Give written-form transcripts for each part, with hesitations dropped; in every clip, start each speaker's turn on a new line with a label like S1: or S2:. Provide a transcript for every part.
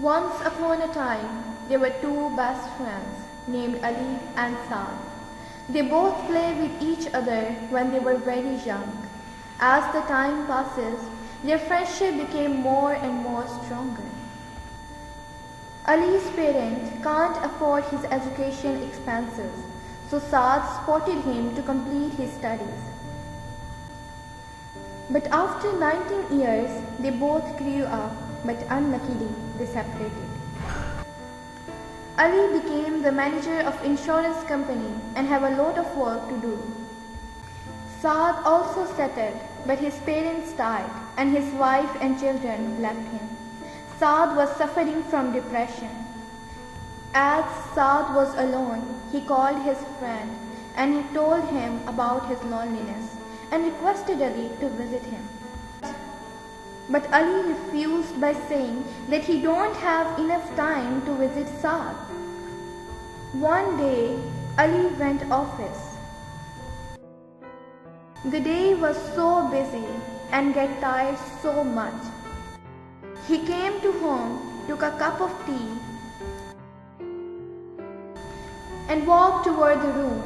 S1: Once upon a time, there were two best friends named Ali and Saad. They both played with each other when they were very young. As the time passes, their friendship became more and more stronger. Ali's parents can't afford his education expenses, so Saad supported him to complete his studies. But after 19 years, they both grew up, but unluckily they separated. Ali became the manager of insurance company and had a lot of work to do. Saad also settled, but his parents died and his wife and children left him. Saad was suffering from depression. As Saad was alone, he called his friend and he told him about his loneliness and requested Ali to visit him. But Ali refused by saying that he don't have enough time to visit Saad. One day, Ali went office. The day was so busy and get tired so much. He came to home, took a cup of tea and walked toward the room.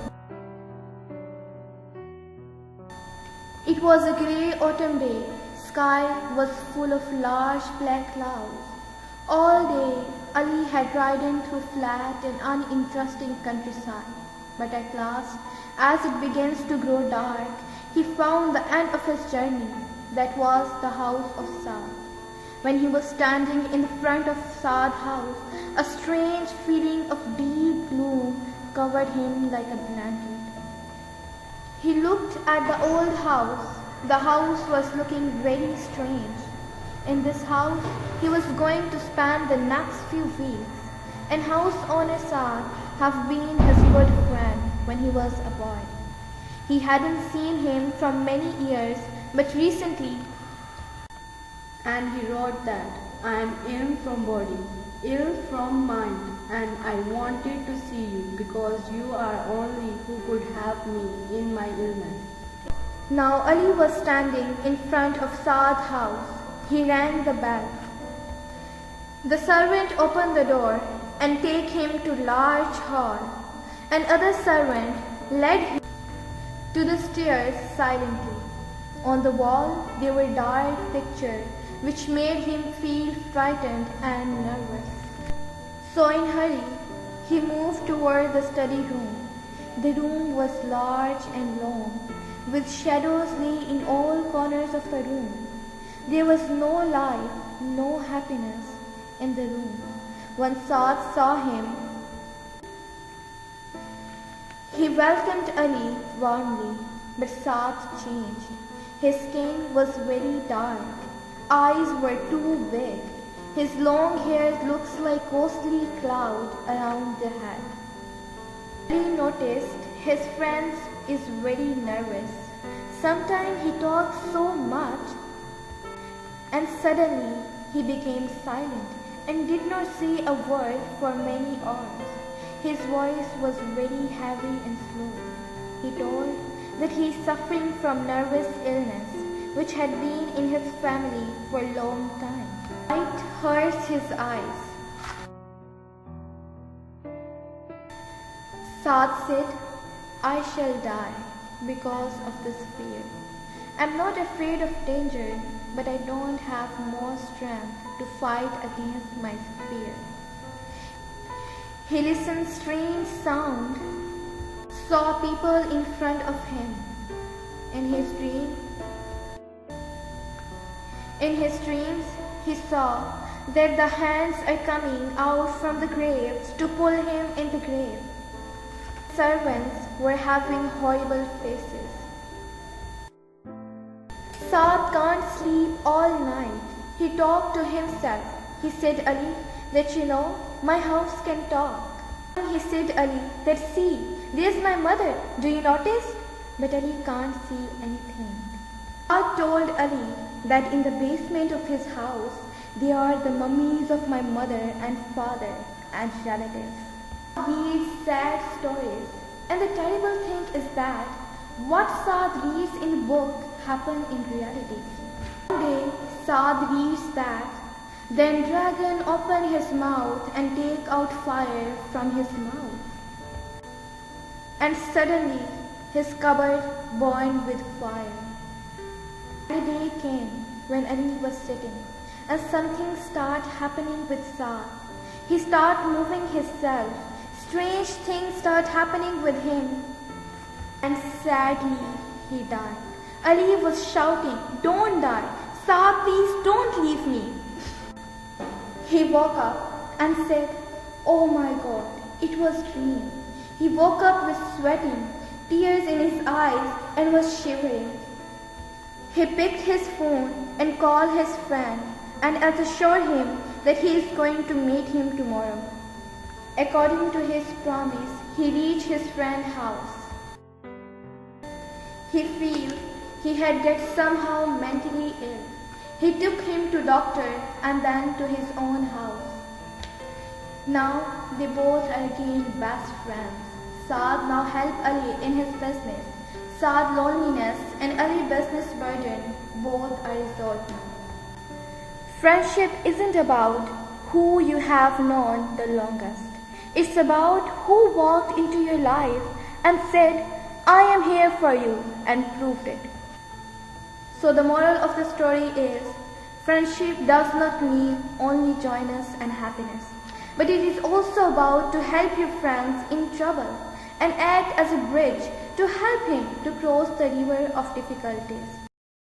S1: It was a grey autumn day. Sky was full of large black clouds. All day, Ali had ridden through flat and uninteresting countryside. But at last, as it begins to grow dark, he found the end of his journey. That was the house of Saad. When he was standing in the front of Saad's house, a strange feeling of deep gloom covered him like a blanket. He looked at the old house. The house was looking very strange. In this house, he was going to spend the next few weeks, and house owner Saad had been his good friend when he was a boy. He hadn't seen him for many years, but recently,
S2: and he wrote that, "I am ill from body, ill from mind, and I wanted to see you because you are only who could help me in my illness."
S1: Now Ali was standing in front of Saad's house. He rang the bell. The servant opened the door and take him to large hall. Another servant led him to the stairs silently. On the wall there were dark pictures which made him feel frightened and nervous. So in hurry, he moved toward the study room. The room was large and long, with shadows lay in all corners of the room. There was no life, no happiness in the room. When Saad saw him, he welcomed Ali warmly, but Saad changed. His skin was very dark, eyes were too big, his long hair looks like ghostly cloud around the head. Ali noticed his friend is very nervous. Sometimes he talks so much, and suddenly he became silent and did not say a word for many hours. His voice was very heavy and slow. He told that he is suffering from nervous illness, which had been in his family for a long time. Light hurts his eyes. Saad said, "I shall die because of this fear. I'm not afraid of danger, but I don't have more strength to fight against my fear." He listened strange sound, saw people in front of him. In his dreams, he saw that the hands are coming out from the graves to pull him in the grave. Servants were having horrible faces. Saad can't sleep all night. He talked to himself. He said, "Ali, that you know, my house can talk." He said, "Ali, that see, there's my mother. Do you notice?" But Ali can't see anything. Saad told Ali that in the basement of his house, there are the mummies of my mother and father and relatives. These sad stories, and the terrible thing is that what Saad reads in the book happened in reality. One day, Saad reads that Then Dragon opened his mouth and take out fire from his mouth. And suddenly his cupboard burned with fire. A day came when Ali was sitting, and something started happening with Saad. He started moving himself. Strange things started happening with him. And sadly, he died. Ali was shouting, "Don't die! Saad, please don't leave me!" He woke up and said, "Oh my God, it was a dream." He woke up with sweating, tears in his eyes, and was shivering. He picked his phone and called his friend and assured him that he is going to meet him tomorrow. According to his promise, he reached his friend's house. He felt he had got somehow mentally ill. He took him to doctor and then to his own house. Now they both are again best friends. Saad now helped Ali in his business. Saad's loneliness and Ali's business burden both are resolved now. Friendship isn't about who you have known the longest. It's about who walked into your life and said, "I am here for you," and proved it. So the moral of the story is, friendship does not mean only joyness and happiness, but it is also about to help your friends in trouble and act as a bridge to help him to cross the river of difficulties.